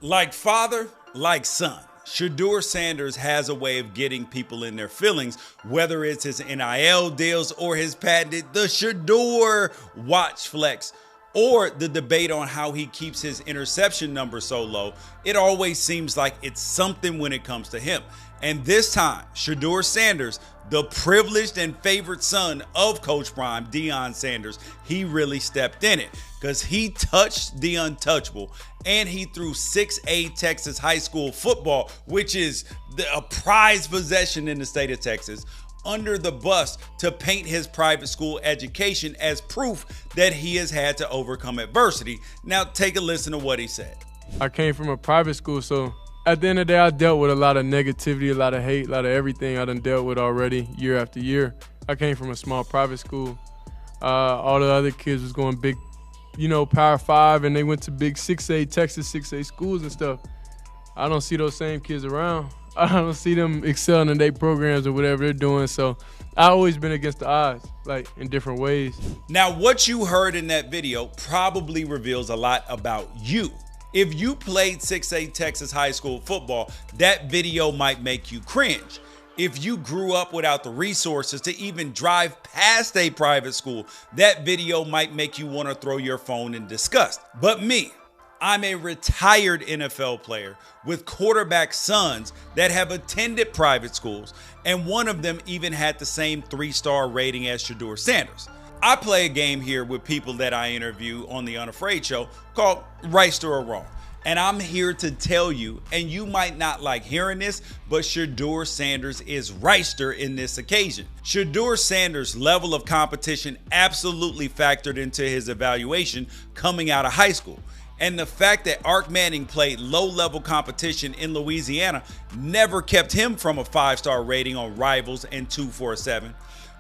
Like father, like son, Shedeur Sanders has a way of getting people in their feelings, whether it's his NIL deals or his patented the Shedeur watch flex, or the debate on how he keeps his interception number so low. It always seems like it's something when it comes to him. And this time, Shedeur Sanders, the privileged and favorite son of Coach Prime, Deion Sanders, he really stepped in it because he touched the untouchable and he threw 6A Texas high school football, which is a prized possession in the state of Texas, under the bus to paint his private school education as proof that he has had to overcome adversity. Now take a listen to what he said. I came from a private school, so at the end of the day, I dealt with a lot of negativity, a lot of hate, a lot of everything I done dealt with already year after year. I came from a small private school. All the other kids was going big, Power 5, and they went to big 6A, Texas 6A schools and stuff. I don't see those same kids around. I don't see them excelling in their programs or whatever they're doing. So I've always been against the odds, like in different ways. Now, what you heard in that video probably reveals a lot about you. If you played 6A Texas high school football, that video might make you cringe. If you grew up without the resources to even drive past a private school, that video might make you want to throw your phone in disgust. But me, I'm a retired NFL player with quarterback sons that have attended private schools, and one of them even had the same 3-star rating as Shedeur Sanders. I play a game here with people that I interview on the Unafraid Show called Wrighster or Wrong. And I'm here to tell you, and you might not like hearing this, but Shedeur Sanders is Wrighster in this occasion. Shedeur Sanders' level of competition absolutely factored into his evaluation coming out of high school. And the fact that Ark Manning played low-level competition in Louisiana never kept him from a 5-star rating on Rivals and 247.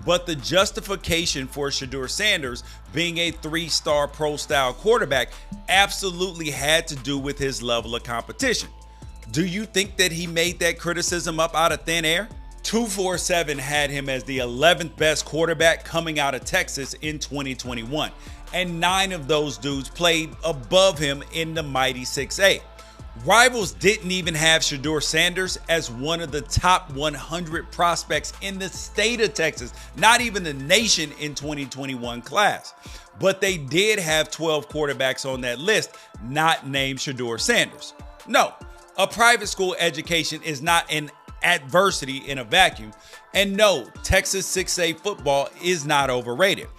But the justification for Shedeur Sanders being a 3-star pro-style quarterback absolutely had to do with his level of competition. Do you think that he made that criticism up out of thin air? 247 had him as the 11th best quarterback coming out of Texas in 2021, and 9 of those dudes played above him in the mighty 6A. Rivals didn't even have Shedeur Sanders as one of the top 100 prospects in the state of Texas, not even the nation in 2021 class. But they did have 12 quarterbacks on that list not named Shedeur Sanders. No, a private school education is not an adversity in a vacuum. And no, Texas 6A football is not overrated.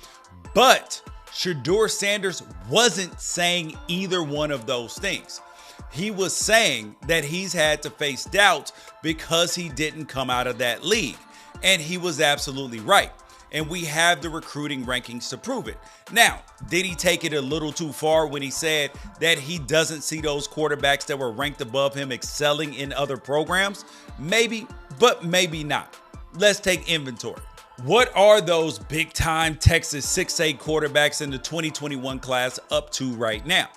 But Shedeur Sanders wasn't saying either one of those things. He was saying that he's had to face doubts because he didn't come out of that league. And he was absolutely right. And we have the recruiting rankings to prove it. Now, did he take it a little too far when he said that he doesn't see those quarterbacks that were ranked above him excelling in other programs? Maybe, but maybe not. Let's take inventory. What are those big-time Texas 6A quarterbacks in the 2021 class up to right now?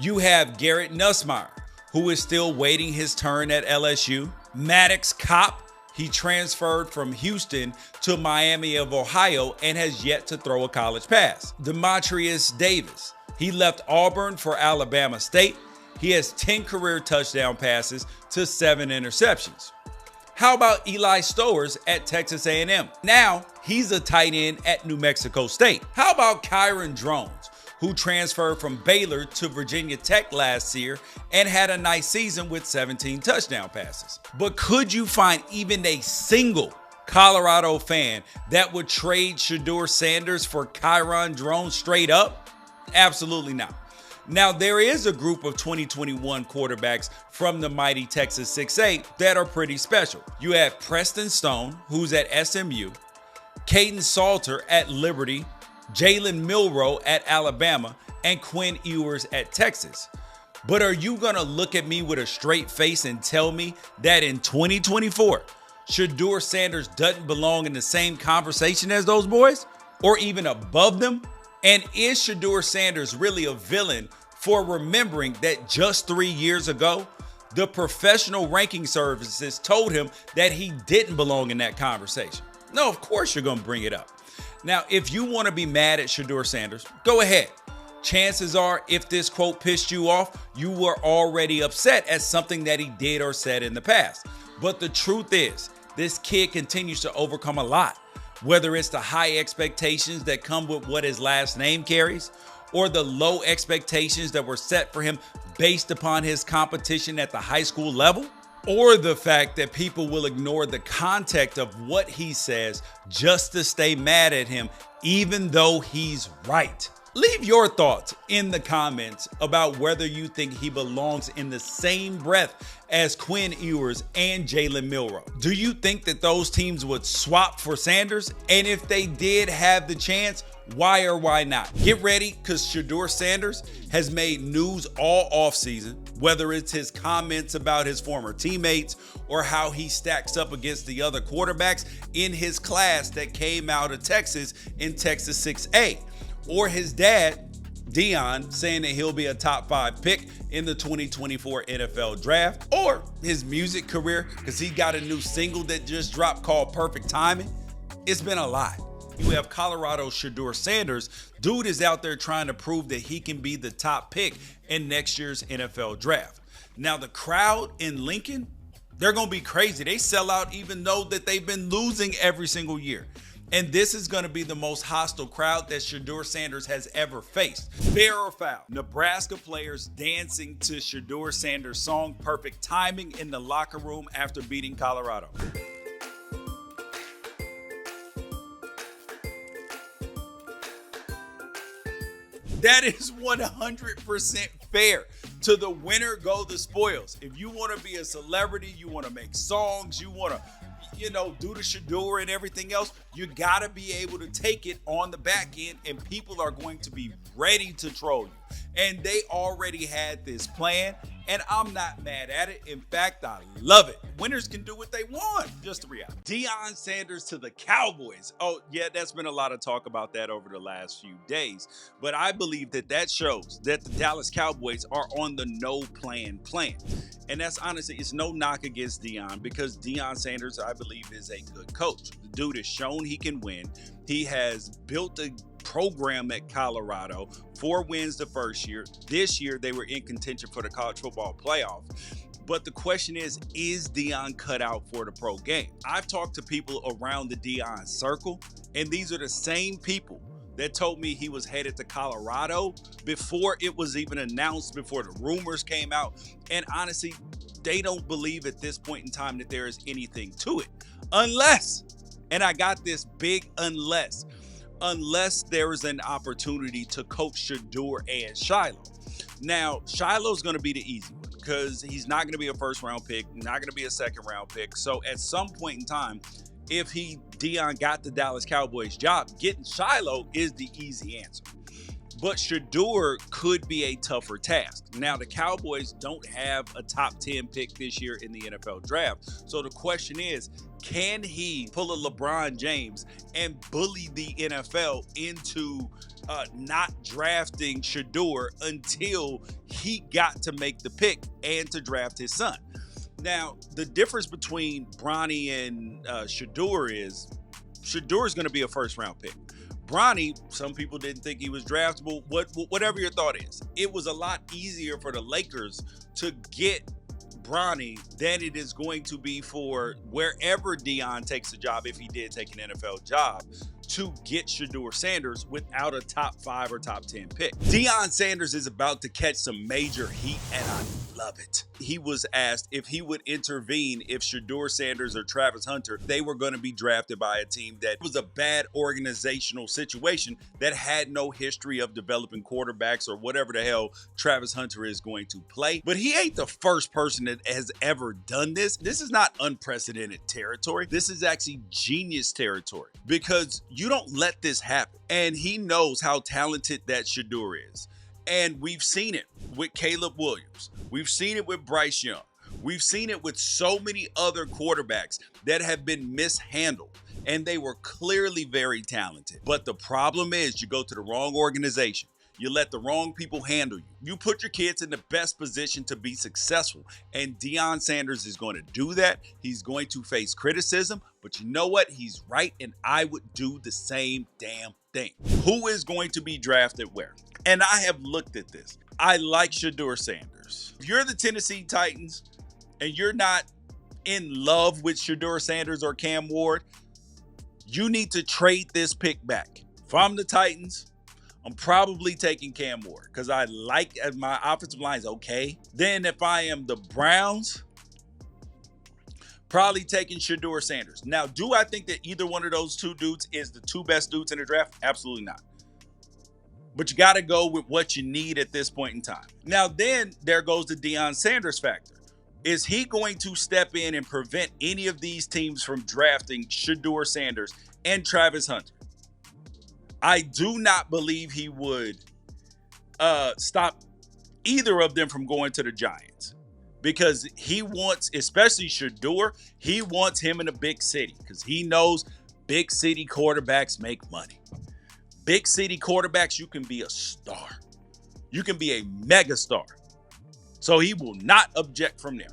You have Garrett Nussmeier, who is still waiting his turn at LSU. Maddox Kopp, he transferred from Houston to Miami of Ohio and has yet to throw a college pass. Demetrius Davis, he left Auburn for Alabama State. He has 10 career touchdown passes to 7 interceptions. How about Eli Stowers at Texas A&M? Now he's a tight end at New Mexico State. How about Kyron Drones, who transferred from Baylor to Virginia Tech last year and had a nice season with 17 touchdown passes? But could you find even a single Colorado fan that would trade Shedeur Sanders for Kyron Drones straight up? Absolutely not. Now, there is a group of 2021 quarterbacks from the mighty Texas 6A that are pretty special. You have Preston Stone, who's at SMU, Caden Salter at Liberty, Jalen Milroe at Alabama, and Quinn Ewers at Texas. But are you going to look at me with a straight face and tell me that in 2024, Shedeur Sanders doesn't belong in the same conversation as those boys, or even above them? And is Shedeur Sanders really a villain for remembering that just 3 years ago, the professional ranking services told him that he didn't belong in that conversation? No, of course you're going to bring it up. Now, if you want to be mad at Shedeur Sanders, go ahead. Chances are, if this quote pissed you off, you were already upset at something that he did or said in the past. But the truth is, this kid continues to overcome a lot, whether it's the high expectations that come with what his last name carries, or the low expectations that were set for him based upon his competition at the high school level, or the fact that people will ignore the context of what he says just to stay mad at him, even though he's right. Leave your thoughts in the comments about whether you think he belongs in the same breath as Quinn Ewers and Jalen Milroe. Do you think that those teams would swap for Sanders? And if they did have the chance, why or why not? Get ready, because Shedeur Sanders has made news all offseason, whether it's his comments about his former teammates or how he stacks up against the other quarterbacks in his class that came out of Texas in Texas 6A. Or his dad, Deion, saying that he'll be a top 5 pick in the 2024 NFL draft. Or his music career, because he got a new single that just dropped called Perfect Timing. It's been a lot. You have Colorado's Shedeur Sanders. Dude is out there trying to prove that he can be the top pick in next year's NFL draft. Now, the crowd in Lincoln, they're going to be crazy. They sell out even though that they've been losing every single year. And this is going to be the most hostile crowd that Shedeur Sanders has ever faced. Fair or foul? Nebraska players dancing to Shedeur Sanders' song Perfect Timing in the locker room after beating Colorado. That is 100% fair. To the winner go the spoils. If you want to be a celebrity, you want to make songs, you want to do the Shedeur and everything else, you got to be able to take it on the back end, and people are going to be ready to troll you. And they already had this plan, and I'm not mad at it. In fact, I love it. Winners can do what they want. Just the reality. Deion Sanders to the Cowboys. Oh, yeah, there's been a lot of talk about that over the last few days. But I believe that shows that the Dallas Cowboys are on the no-plan plan. And that's honestly, it's no knock against Deion, because Deion Sanders, I believe, is a good coach. The dude has shown he can win. He has built a program at Colorado, 4 wins the first year. This year, they were in contention for the college football playoff. But the question is Deion cut out for the pro game? I've talked to people around the Deion circle, and these are the same people that told me he was headed to Colorado before it was even announced, before the rumors came out. And honestly, they don't believe at this point in time that there is anything to it. Unless, and I got this big unless there is an opportunity to coach Shedeur and Shiloh. Now, Shiloh's going to be the easy one, because he's not going to be a first-round pick, not going to be a second-round pick. So at some point in time, if Deion got the Dallas Cowboys job, getting Shiloh is the easy answer. But Shedeur could be a tougher task. Now, the Cowboys don't have a top 10 pick this year in the NFL draft. So the question is, can he pull a LeBron James and bully the NFL into not drafting Shedeur until he got to make the pick and to draft his son? Now, the difference between Bronny and Shedeur is Shedeur is going to be a first-round pick. Bronny, some people didn't think he was draftable. Whatever your thought is, it was a lot easier for the Lakers to get Bronny than it is going to be for wherever Deion takes a job, if he did take an NFL job, to get Shedeur Sanders without a top 5 or top 10 pick. Deion Sanders is about to catch some major heat, and I love it. He was asked if he would intervene if Shedeur Sanders or Travis Hunter, they were going to be drafted by a team that was a bad organizational situation that had no history of developing quarterbacks or whatever the hell Travis Hunter is going to play. But he ain't the first person that has ever done this. This is not unprecedented territory. This is actually genius territory, because you don't let this happen. And he knows how talented that Shedeur is. And we've seen it with Caleb Williams. We've seen it with Bryce Young. We've seen it with so many other quarterbacks that have been mishandled, and they were clearly very talented. But the problem is, you go to the wrong organization. You let the wrong people handle you. You put your kids in the best position to be successful. And Deion Sanders is going to do that. He's going to face criticism. But you know what? He's right, and I would do the same damn thing. Who is going to be drafted where? And I have looked at this. I like Shedeur Sanders. If you're the Tennessee Titans and you're not in love with Shedeur Sanders or Cam Ward, you need to trade this pick back. If I'm the Titans, I'm probably taking Cam Ward because I like my offensive line is okay. Then if I am the Browns, probably taking Shedeur Sanders. Now, do I think that either one of those two dudes is the two best dudes in the draft? Absolutely not. But you got to go with what you need at this point in time. Now, then there goes the Deion Sanders factor. Is he going to step in and prevent any of these teams from drafting Shedeur Sanders and Travis Hunter? I do not believe he would stop either of them from going to the Giants because he wants, especially Shedeur, he wants him in a big city because he knows big city quarterbacks make money. Big city quarterbacks, you can be a star. You can be a mega star. So he will not object from there.